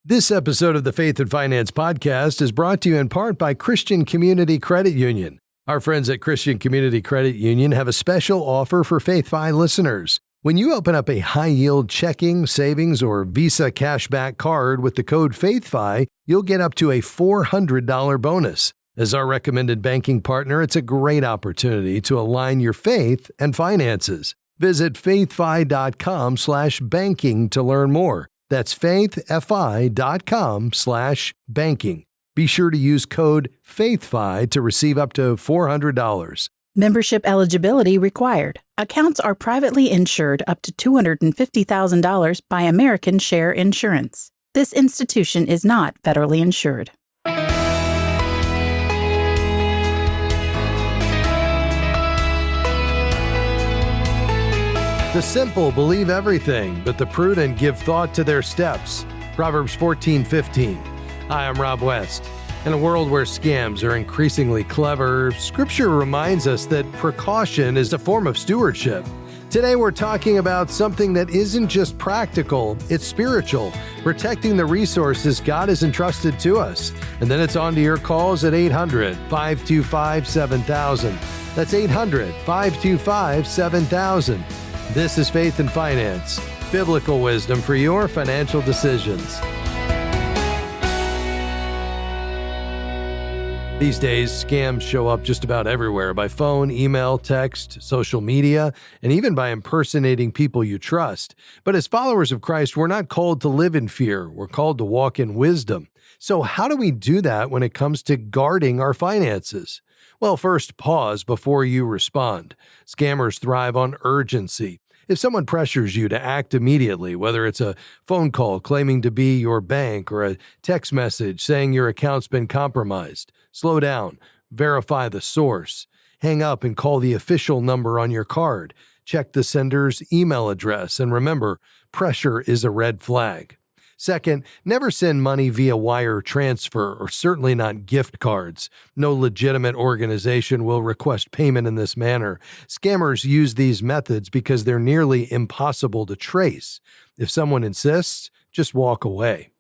This episode of the Faith and Finance Podcast is brought to you in part by Christian Community Credit Union. Our friends at Christian Community Credit Union have a special offer for FaithFi listeners. When you open up a high-yield checking, savings, or Visa cashback card with the code FaithFi, you'll get up to a $400 bonus. As our recommended banking partner, it's a great opportunity to align your faith and finances. Visit faithfi.com/banking to learn more. That's faithfi.com/banking. Be sure to use code FAITHFI to receive up to $400. Membership eligibility required. Accounts are privately insured up to $250,000 by American Share Insurance. This institution is not federally insured. The simple believe everything, but the prudent give thought to their steps. Proverbs 14:15. Hi, I'm Rob West. In a world where scams are increasingly clever, Scripture reminds us that precaution is a form of stewardship. Today we're talking about something that isn't just practical, it's spiritual, protecting the resources God has entrusted to us. And then it's on to your calls at 800-525-7000. That's 800-525-7000. This is Faith and Finance, biblical wisdom for your financial decisions. These days, scams show up just about everywhere by phone, email, text, social media, and even by impersonating people you trust. But as followers of Christ, we're not called to live in fear. We're called to walk in wisdom. So how do we do that when it comes to guarding our finances? Well, first, pause before you respond. Scammers thrive on urgency. If someone pressures you to act immediately, whether it's a phone call claiming to be your bank or a text message saying your account's been compromised, slow down, verify the source, hang up and call the official number on your card, check the sender's email address, and remember, pressure is a red flag. Second, never send money via wire transfer or certainly not gift cards. No legitimate organization will request payment in this manner. Scammers use these methods because they're nearly impossible to trace. If someone insists, just walk away.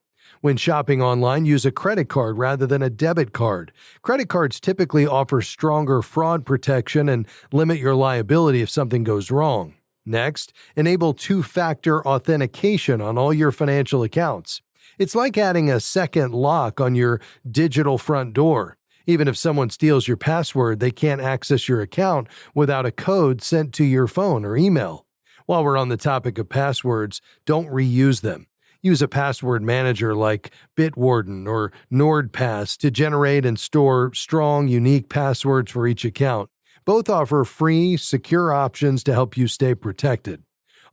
When shopping online, use a credit card rather than a debit card. Credit cards typically offer stronger fraud protection and limit your liability if something goes wrong. Next, enable two-factor authentication on all your financial accounts. It's like adding a second lock on your digital front door. Even if someone steals your password, they can't access your account without a code sent to your phone or email. While we're on the topic of passwords, don't reuse them. Use a password manager like Bitwarden or NordPass to generate and store strong, unique passwords for each account. Both offer free, secure options to help you stay protected.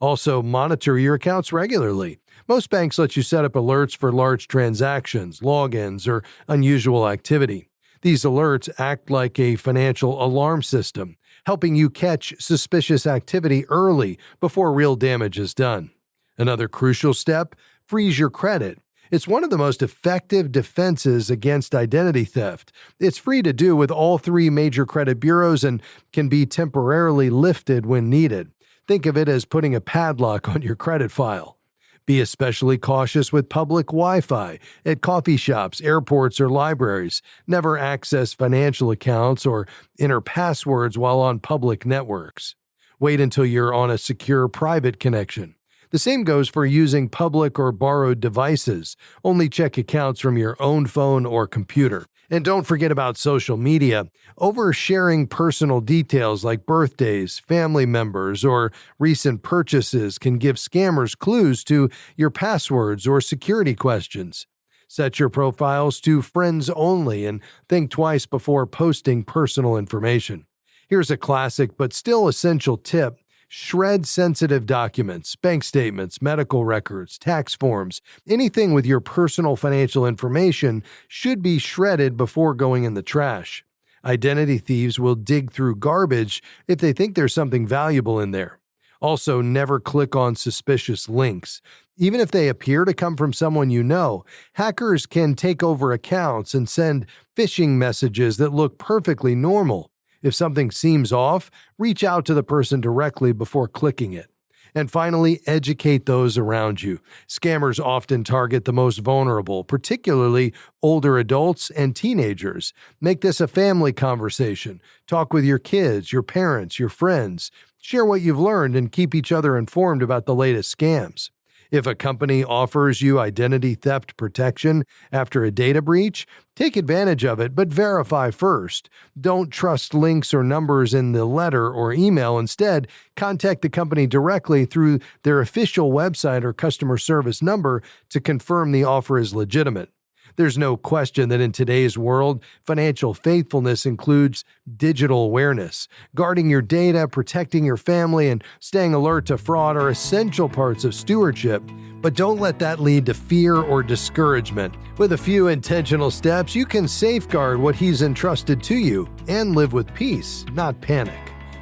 Also, monitor your accounts regularly. Most banks let you set up alerts for large transactions, logins, or unusual activity. These alerts act like a financial alarm system, helping you catch suspicious activity early before real damage is done. Another crucial step, freeze your credit. It's one of the most effective defenses against identity theft. It's free to do with all three major credit bureaus and can be temporarily lifted when needed. Think of it as putting a padlock on your credit file. Be especially cautious with public Wi-Fi at coffee shops, airports, or libraries. Never access financial accounts or enter passwords while on public networks. Wait until you're on a secure private connection. The same goes for using public or borrowed devices. Only check accounts from your own phone or computer. And don't forget about social media. Oversharing personal details like birthdays, family members, or recent purchases can give scammers clues to your passwords or security questions. Set your profiles to friends only and think twice before posting personal information. Here's a classic but still essential tip. Shred sensitive documents, bank statements, medical records, tax forms, anything with your personal financial information should be shredded before going in the trash. Identity thieves will dig through garbage if they think there's something valuable in there. Also, never click on suspicious links. Even if they appear to come from someone you know, hackers can take over accounts and send phishing messages that look perfectly normal. If something seems off, reach out to the person directly before clicking it. And finally, educate those around you. Scammers often target the most vulnerable, particularly older adults and teenagers. Make this a family conversation. Talk with your kids, your parents, your friends. Share what you've learned and keep each other informed about the latest scams. If a company offers you identity theft protection after a data breach, take advantage of it, but verify first. Don't trust links or numbers in the letter or email. Instead, contact the company directly through their official website or customer service number to confirm the offer is legitimate. There's no question that in today's world, financial faithfulness includes digital awareness. Guarding your data, protecting your family, and staying alert to fraud are essential parts of stewardship. But don't let that lead to fear or discouragement. With a few intentional steps, you can safeguard what He's entrusted to you and live with peace, not panic.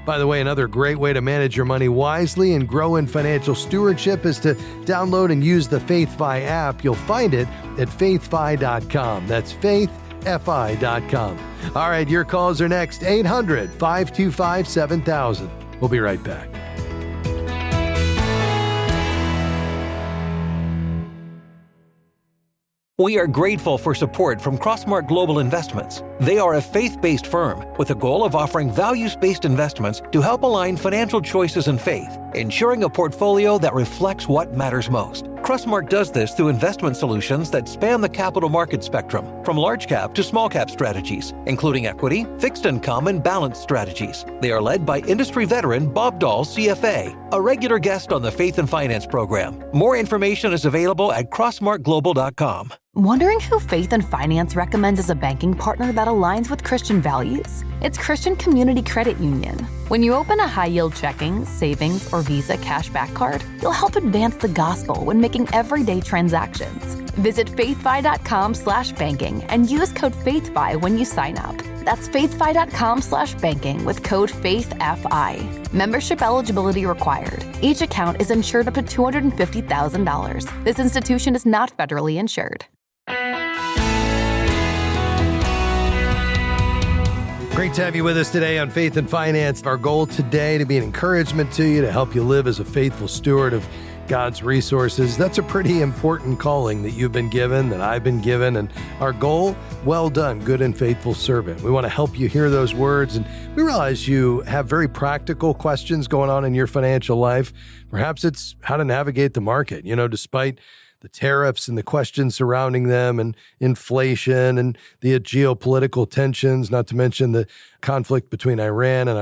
By the way, another great way to manage your money wisely and grow in financial stewardship is to download and use the FaithFi app. You'll find it at faithfi.com. That's faithfi.com. All right, your calls are next. 800-525-7000. We'll be right back. We are grateful for support from Crossmark Global Investments. They are a faith-based firm with a goal of offering values-based investments to help align financial choices and faith, ensuring a portfolio that reflects what matters most. Crossmark does this through investment solutions that span the capital market spectrum, from large cap to small cap strategies, including equity, fixed income, and balanced strategies. They are led by industry veteran Bob Dahl, CFA, a regular guest on the Faith and Finance program. More information is available at crossmarkglobal.com. Wondering who Faith and Finance recommends as a banking partner that aligns with Christian values? It's Christian Community Credit Union. When you open a high-yield checking, savings, or Visa cashback card, you'll help advance the gospel when making everyday transactions. Visit faithfi.com/banking and use code FAITHFI when you sign up. That's faithfi.com/banking with code FAITHFI. Membership eligibility required. Each account is insured up to $250,000. This institution is not federally insured. Great to have you with us today on Faith and Finance. Our goal today to be an encouragement to you, to help you live as a faithful steward of God's resources. That's a pretty important calling that you've been given, that I've been given, and our goal, well done, good and faithful servant. We want to help you hear those words, and we realize you have very practical questions going on in your financial life. Perhaps it's how to navigate the market, despite the tariffs and the questions surrounding them and inflation and the geopolitical tensions, not to mention the conflict between Iran and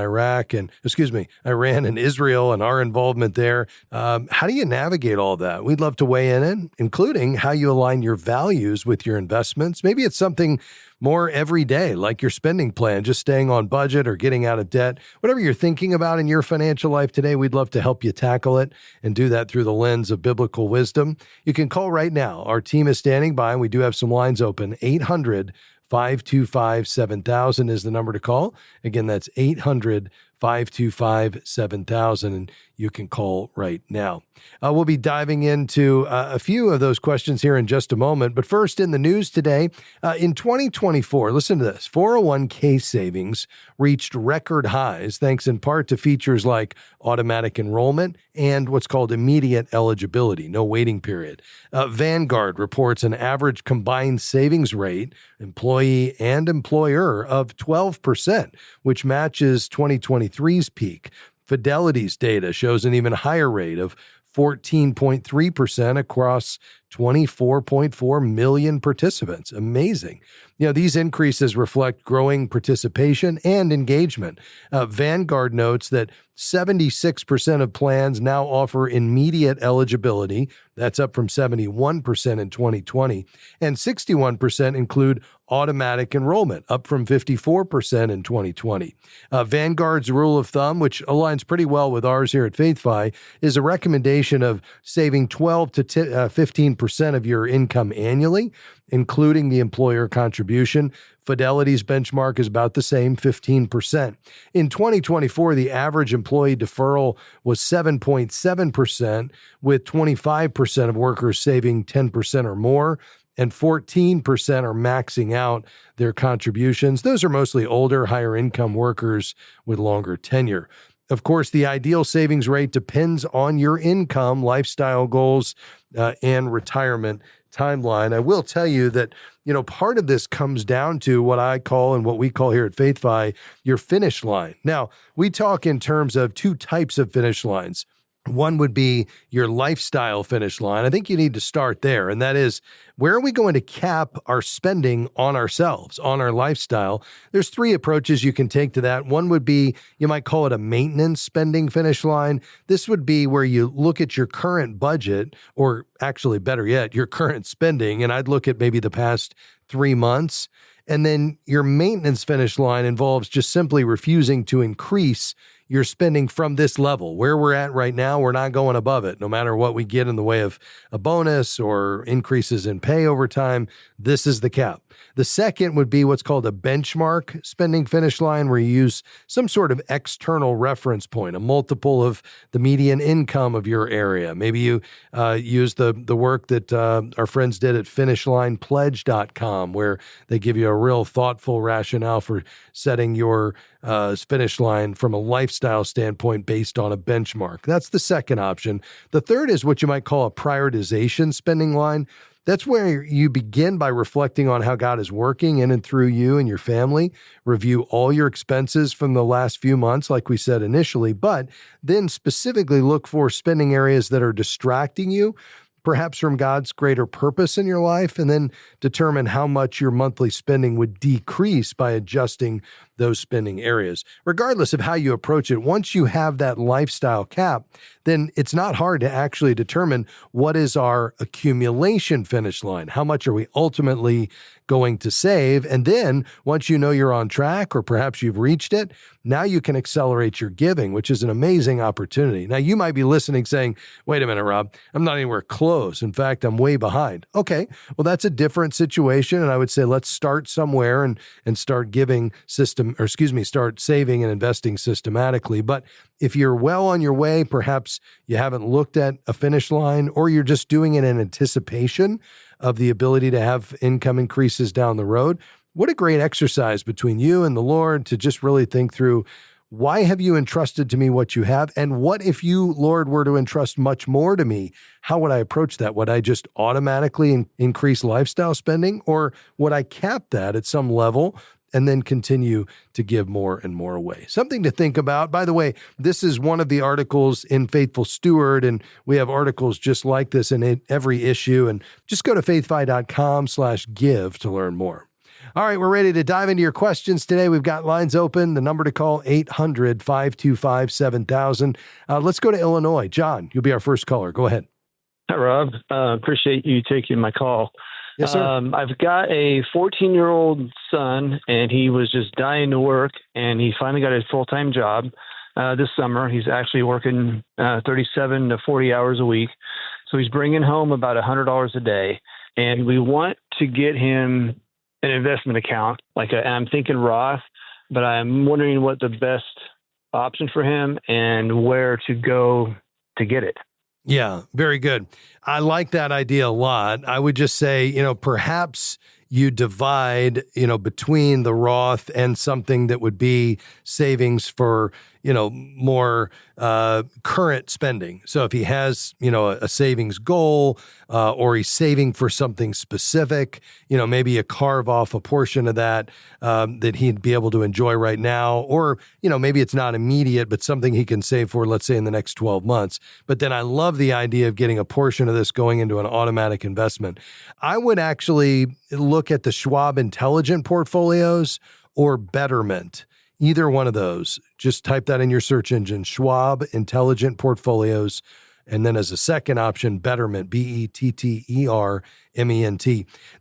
Israel and our involvement there. How do you navigate all that? We'd love to weigh in, including how you align your values with your investments. Maybe it's something more every day, like your spending plan, just staying on budget or getting out of debt. Whatever you're thinking about in your financial life today, we'd love to help you tackle it and do that through the lens of biblical wisdom. You can call right now. Our team is standing by, and we do have some lines open. 800-525-7000 is the number to call. Again, that's 800-525-7000, and you can call right now. We'll be diving into a few of those questions here in just a moment. But first, in the news today, in 2024, listen to this, 401k savings reached record highs, thanks in part to features like automatic enrollment and what's called immediate eligibility, no waiting period. Vanguard reports an average combined savings rate, employee and employer, of 12%, which matches 2023's peak. Fidelity's data shows an even higher rate of 14.3% across 24.4 million participants. Amazing. These increases reflect growing participation and engagement. Vanguard notes that 76% of plans now offer immediate eligibility. That's up from 71% in 2020. And 61% include automatic enrollment, up from 54% in 2020. Vanguard's rule of thumb, which aligns pretty well with ours here at FaithFi, is a recommendation of saving 12 to 15% of your income annually, including the employer contribution. Fidelity's benchmark is about the same, 15%. In 2024, the average employee deferral was 7.7%, with 25% of workers saving 10% or more, and 14% are maxing out their contributions. Those are mostly older, higher income workers with longer tenure. Of course, the ideal savings rate depends on your income, lifestyle goals, and retirement timeline. I will tell you that, part of this comes down to what I call and what we call here at FaithFi, your finish line. Now, we talk in terms of two types of finish lines. One would be your lifestyle finish line. I think you need to start there. And that is, where are we going to cap our spending on ourselves, on our lifestyle? There's three approaches you can take to that. One would be, you might call it a maintenance spending finish line. This would be where you look at your current budget, or actually better yet, your current spending. And I'd look at maybe the past 3 months. And then your maintenance finish line involves just simply refusing to increase your spending from this level. Where we're at right now, we're not going above it. No matter what we get in the way of a bonus or increases in pay over time, this is the cap. The second would be what's called a benchmark spending finish line, where you use some sort of external reference point, a multiple of the median income of your area. Maybe you use the work that our friends did at finishlinepledge.com, where they give you a real thoughtful rationale for setting your finish line from a lifestyle standpoint based on a benchmark. That's the second option. The third is what you might call a prioritization spending line. That's where you begin by reflecting on how God is working in and through you and your family. Review all your expenses from the last few months, like we said initially, but then specifically look for spending areas that are distracting you, perhaps from God's greater purpose in your life, and then determine how much your monthly spending would decrease by adjusting those spending areas. Regardless of how you approach it, once you have that lifestyle cap, then it's not hard to actually determine what is our accumulation finish line. How much are we ultimately going to save? And then once you know you're on track, or perhaps you've reached it, now you can accelerate your giving, which is an amazing opportunity. Now, you might be listening saying, wait a minute, Rob, I'm not anywhere close. In fact, I'm way behind. Okay, well, that's a different situation. And I would say, let's start somewhere and start start saving and investing systematically. But if you're well on your way, perhaps you haven't looked at a finish line, or you're just doing it in anticipation of the ability to have income increases down the road, what a great exercise between you and the Lord to just really think through, why have you entrusted to me what you have? And what if you, Lord, were to entrust much more to me? How would I approach that? Would I just automatically increase lifestyle spending, or would I cap that at some level and then continue to give more and more away? Something to think about. By the way, this is one of the articles in Faithful Steward, and we have articles just like this in every issue. And just go to faithfi.com/give to learn more. All right, we're ready to dive into your questions today. We've got lines open. The number to call, 800-525-7000. Let's go to Illinois. John, you'll be our first caller. Go ahead. Hi, Rob. Appreciate you taking my call. Yes, sir. I've got a 14-year-old son, and he was just dying to work, and he finally got a full-time job this summer. He's actually working 37 to 40 hours a week. So he's bringing home about $100 a day, and we want to get him an investment account. I'm thinking Roth, but I'm wondering what the best option for him and where to go to get it. Yeah, very good. I like that idea a lot. I would just say, perhaps you divide, between the Roth and something that would be savings for, more current spending. So if he has, a savings goal, or he's saving for something specific, maybe you carve off a portion of that that he'd be able to enjoy right now, or, maybe it's not immediate, but something he can save for, let's say, in the next 12 months. But then I love the idea of getting a portion of this going into an automatic investment. I would actually look at the Schwab Intelligent Portfolios or Betterment. Either one of those. Just type that in your search engine, Schwab Intelligent Portfolios, and then as a second option, Betterment, Betterment.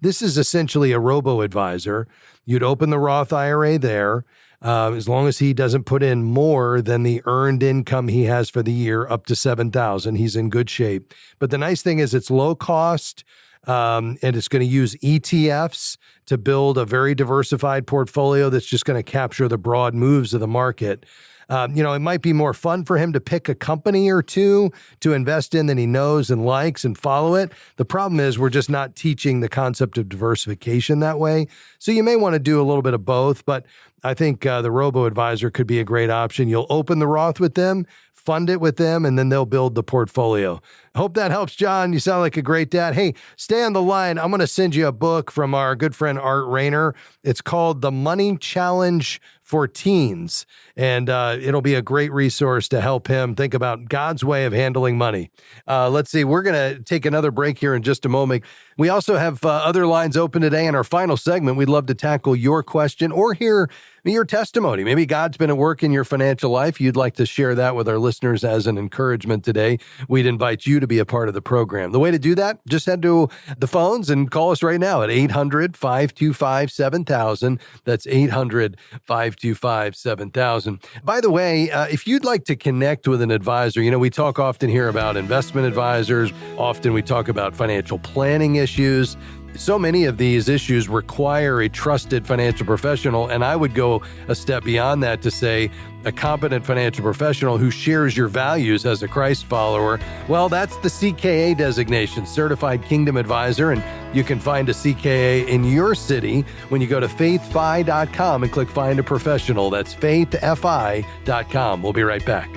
This is essentially a robo-advisor. You'd open the Roth IRA there, as long as he doesn't put in more than the earned income he has for the year, up to $7,000. He's in good shape. But the nice thing is it's low cost, and it's going to use ETFs to build a very diversified portfolio that's just going to capture the broad moves of the market. It might be more fun for him to pick a company or two to invest in that he knows and likes and follow it. The problem is we're just not teaching the concept of diversification that way. So you may want to do a little bit of both, but I think the robo-advisor could be a great option. You'll open the Roth with them, fund it with them, and then they'll build the portfolio. Hope that helps, John. You sound like a great dad. Hey, stay on the line. I'm going to send you a book from our good friend Art Rayner. It's called The Money Challenge for Teens, and it'll be a great resource to help him think about God's way of handling money. Let's see. We're going to take another break here in just a moment. We also have other lines open today in our final segment. We'd love to tackle your question or hear your testimony. Maybe God's been at work in your financial life. You'd like to share that with our listeners as an encouragement today. We'd invite you to be a part of the program. The way to do that, just head to the phones and call us right now at 800-525-7000. That's 800-525-7000. By the way, if you'd like to connect with an advisor, we talk often here about investment advisors. Often we talk about financial planning issues. So many of these issues require a trusted financial professional, and I would go a step beyond that to say a competent financial professional who shares your values as a Christ follower. Well, that's the CKA designation, Certified Kingdom Advisor, and you can find a CKA in your city when you go to faithfi.com and click Find a Professional. That's faithfi.com. We'll be right back.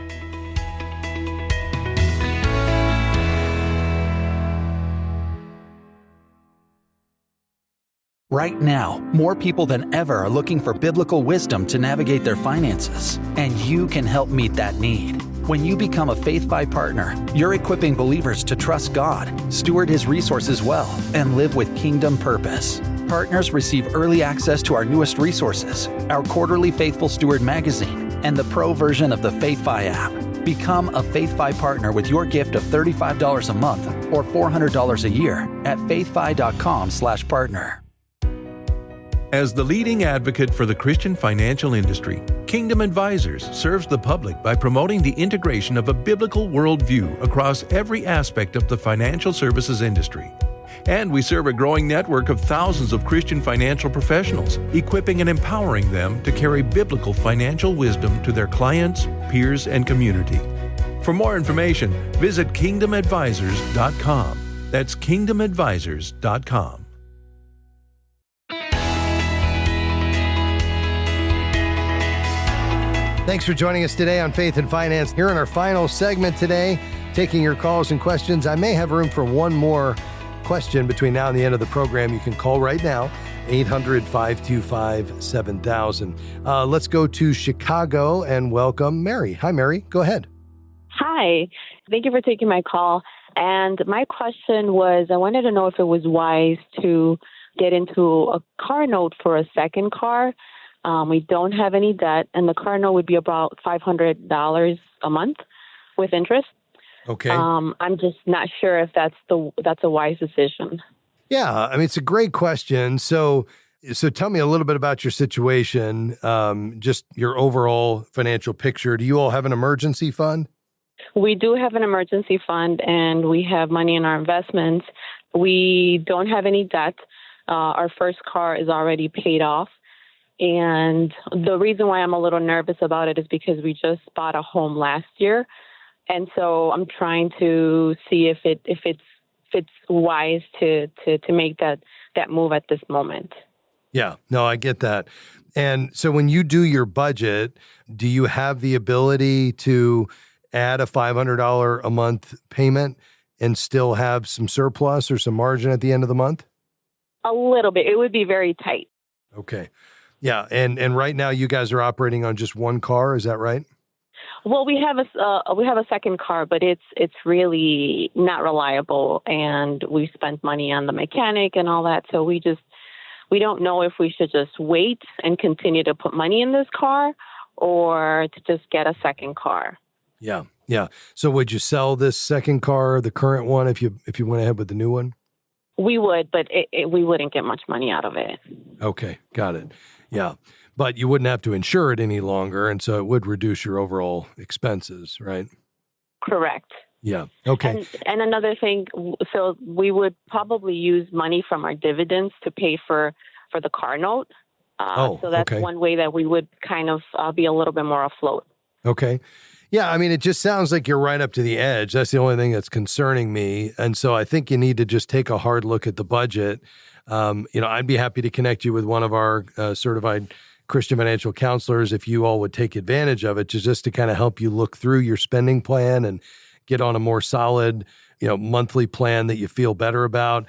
Right now, more people than ever are looking for biblical wisdom to navigate their finances, and you can help meet that need. When you become a FaithFi partner, you're equipping believers to trust God, steward His resources well, and live with kingdom purpose. Partners receive early access to our newest resources, our quarterly Faithful Steward magazine, and the pro version of the FaithFi app. Become a FaithFi partner with your gift of $35 a month or $400 a year at faithfi.com/partner. As the leading advocate for the Christian financial industry, Kingdom Advisors serves the public by promoting the integration of a biblical worldview across every aspect of the financial services industry. And we serve a growing network of thousands of Christian financial professionals, equipping and empowering them to carry biblical financial wisdom to their clients, peers, and community. For more information, visit kingdomadvisors.com. That's kingdomadvisors.com. Thanks for joining us today on Faith and Finance. Here in our final segment today, taking your calls and questions. I may have room for one more question between now and the end of the program. You can call right now, 800-525-7000. Let's go to Chicago and welcome Mary. Hi, Mary. Go ahead. Hi. Thank you for taking my call. And my question was, I wanted to know if it was wise to get into a car note for a second car. We don't have any debt, and the car note would be about $500 a month with interest. Okay. I'm just not sure if that's a wise decision. Yeah, I mean, it's a great question. So tell me a little bit about your situation, just your overall financial picture. Do you all have an emergency fund? We do have an emergency fund, and we have money in our investments. We don't have any debt. Our first car is already paid off. And the reason why I'm a little nervous about it is because we just bought a home last year. And so I'm trying to see if it's wise to make that move at this moment. Yeah, no, I get that. And so when you do your budget, do you have the ability to add a $500 a month payment and still have some surplus or some margin at the end of the month? A little bit. It would be very tight. Okay. Yeah, and right now you guys are operating on just one car, is that right? Well, we have a second car, but it's really not reliable, and we spent money on the mechanic and all that. So we don't know if we should just wait and continue to put money in this car, or to just get a second car. Yeah. So would you sell this second car, the current one, if you went ahead with the new one? We would, but we wouldn't get much money out of it. Okay, got it. Yeah, but you wouldn't have to insure it any longer, and so it would reduce your overall expenses, right? Correct. Yeah, okay. And another thing, so we would probably use money from our dividends to pay for the car note. So that's okay. one way that we would kind of be a little bit more afloat. Okay. Yeah, I mean, it just sounds like you're right up to the edge. That's the only thing that's concerning me. And so I think you need to just take a hard look at the budget. I'd be happy to connect you with one of our certified Christian financial counselors if you all would take advantage of it, just to kind of help you look through your spending plan and get on a more solid, monthly plan that you feel better about.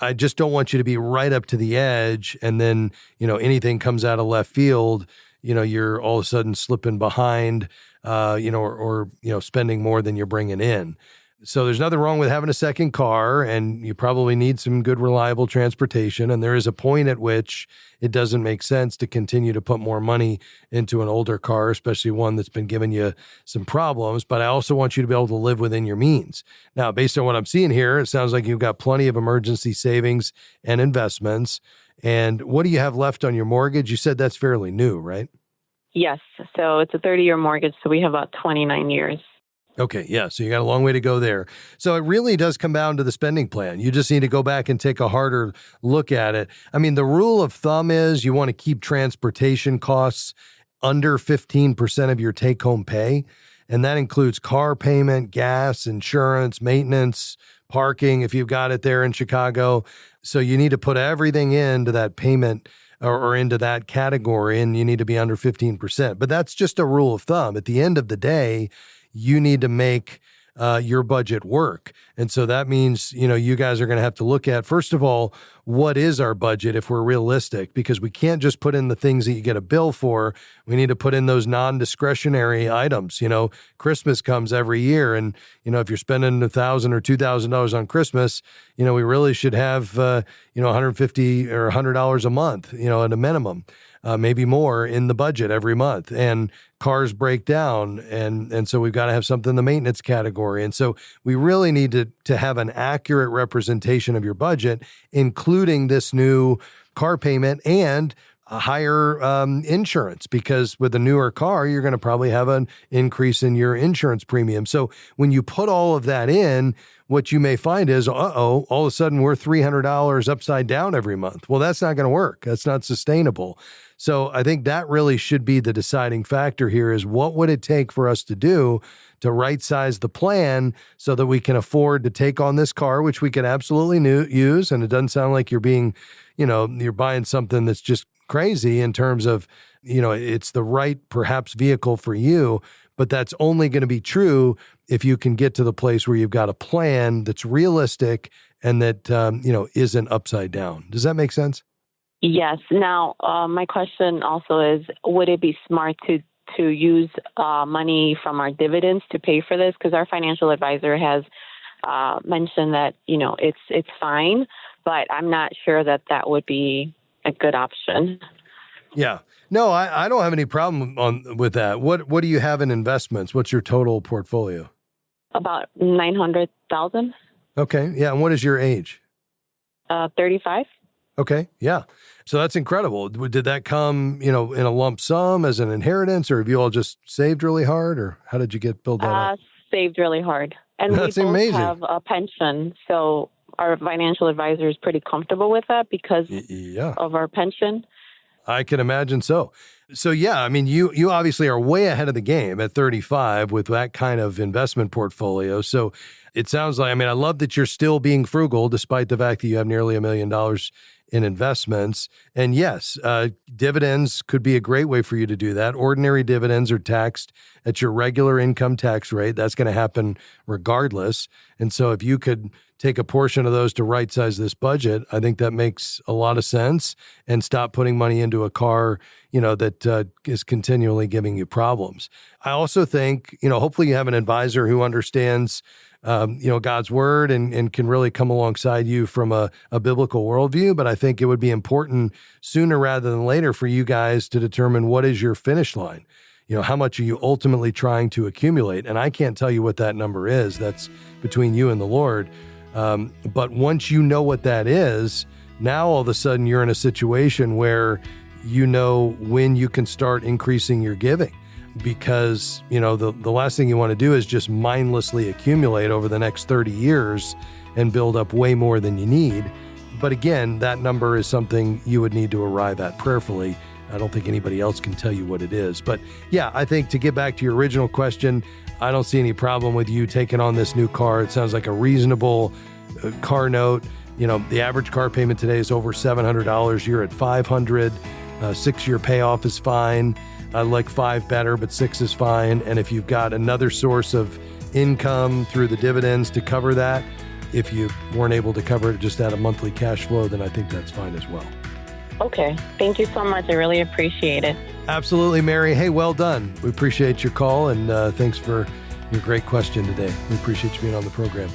I just don't want you to be right up to the edge and then, anything comes out of left field, you're all of a sudden slipping behind, or spending more than you're bringing in. So there's nothing wrong with having a second car, and you probably need some good, reliable transportation. And there is a point at which it doesn't make sense to continue to put more money into an older car, especially one that's been giving you some problems. But I also want you to be able to live within your means. Now, based on what I'm seeing here, it sounds like you've got plenty of emergency savings and investments. And what do you have left on your mortgage? You said that's fairly new, right? Yes. So it's a 30-year mortgage, so we have about 29 years. Okay, yeah, so you got a long way to go there. So it really does come down to the spending plan. You just need to go back and take a harder look at it. I mean, the rule of thumb is you want to keep transportation costs under 15% of your take-home pay, and that includes car payment, gas, insurance, maintenance, parking, if you've got it there in Chicago. So you need to put everything into that payment or into that category, and you need to be under 15%. But that's just a rule of thumb. At the end of the day, you need to make your budget work. And so that means, you guys are going to have to look at, first of all, what is our budget if we're realistic? Because we can't just put in the things that you get a bill for. We need to put in those non-discretionary items. Christmas comes every year. And, if you're spending $1,000 or $2,000 on Christmas, we really should have, $150 or $100 a month, at a minimum. Maybe more in the budget every month, and cars break down. And so we've got to have something in the maintenance category. And so we really need to have an accurate representation of your budget, including this new car payment and a higher insurance, because with a newer car, you're going to probably have an increase in your insurance premium. So when you put all of that in, what you may find is, all of a sudden we're $300 upside down every month. Well, that's not going to work. That's not sustainable. So I think that really should be the deciding factor here is what would it take for us to do to right-size the plan so that we can afford to take on this car, which we can absolutely use. And it doesn't sound like you're being, you're buying something that's just crazy in terms of, it's the right perhaps vehicle for you, but that's only going to be true if you can get to the place where you've got a plan that's realistic and that, isn't upside down. Does that make sense? Yes. Now, my question also is, would it be smart to use money from our dividends to pay for this? Because our financial advisor has mentioned that, it's fine, but I'm not sure that would be a good option. Yeah. No, I don't have any problem with that. What do you have in investments? What's your total portfolio? About $900,000. Okay. Yeah. And what is your age? 35. Okay. Yeah. So that's incredible. Did that come, in a lump sum as an inheritance, or have you all just saved really hard, or how did you build that up? Saved really hard. And That's we both amazing. have a pension. So our financial advisor is pretty comfortable with that because of our pension. I can imagine so. So yeah, I mean, you obviously are way ahead of the game at 35 with that kind of investment portfolio. So it sounds like, I love that you're still being frugal despite the fact that you have nearly $1 million in investments. And yes, dividends could be a great way for you to do that. Ordinary dividends are taxed at your regular income tax rate. That's going to happen regardless. And so if you could take a portion of those to right-size this budget, I think that makes a lot of sense, and stop putting money into a car, that is continually giving you problems. I also think, hopefully you have an advisor who understands God's word and can really come alongside you from a biblical worldview. But I think it would be important sooner rather than later for you guys to determine what is your finish line. How much are you ultimately trying to accumulate? And I can't tell you what that number is. That's between you and the Lord. But once you know what that is, now all of a sudden you're in a situation where when you can start increasing your giving. Because, the last thing you want to do is just mindlessly accumulate over the next 30 years and build up way more than you need. But again, that number is something you would need to arrive at prayerfully I don't think anybody else can tell you what it is. But yeah, I think to get back to your original question, I don't see any problem with you taking on this new car. It sounds like a reasonable car note. You know, the average car payment today is over $700. You're at $500. 6-year payoff is fine. I like 5 better, but 6 is fine. And if you've got another source of income through the dividends to cover that, if you weren't able to cover it just out of monthly cash flow, then I think that's fine as well. Okay. Thank you so much. I really appreciate it. Absolutely, Mary. Hey, well done. We appreciate your call, and thanks for your great question today. We appreciate you being on the program.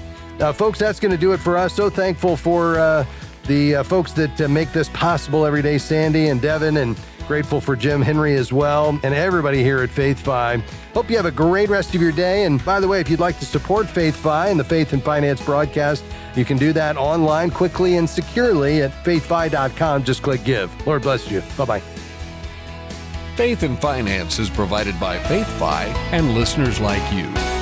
Folks, that's going to do it for us. So thankful for the folks that make this possible every day, Sandy and Devin, and grateful for Jim Henry as well, and everybody here at Faith Fi. Hope you have a great rest of your day. And by the way, if you'd like to support Faith Fi and the Faith and Finance broadcast, you can do that online quickly and securely at faithfi.com. Just click Give. Lord bless you. Bye-bye. Faith and Finance is provided by Faith Fi and listeners like you.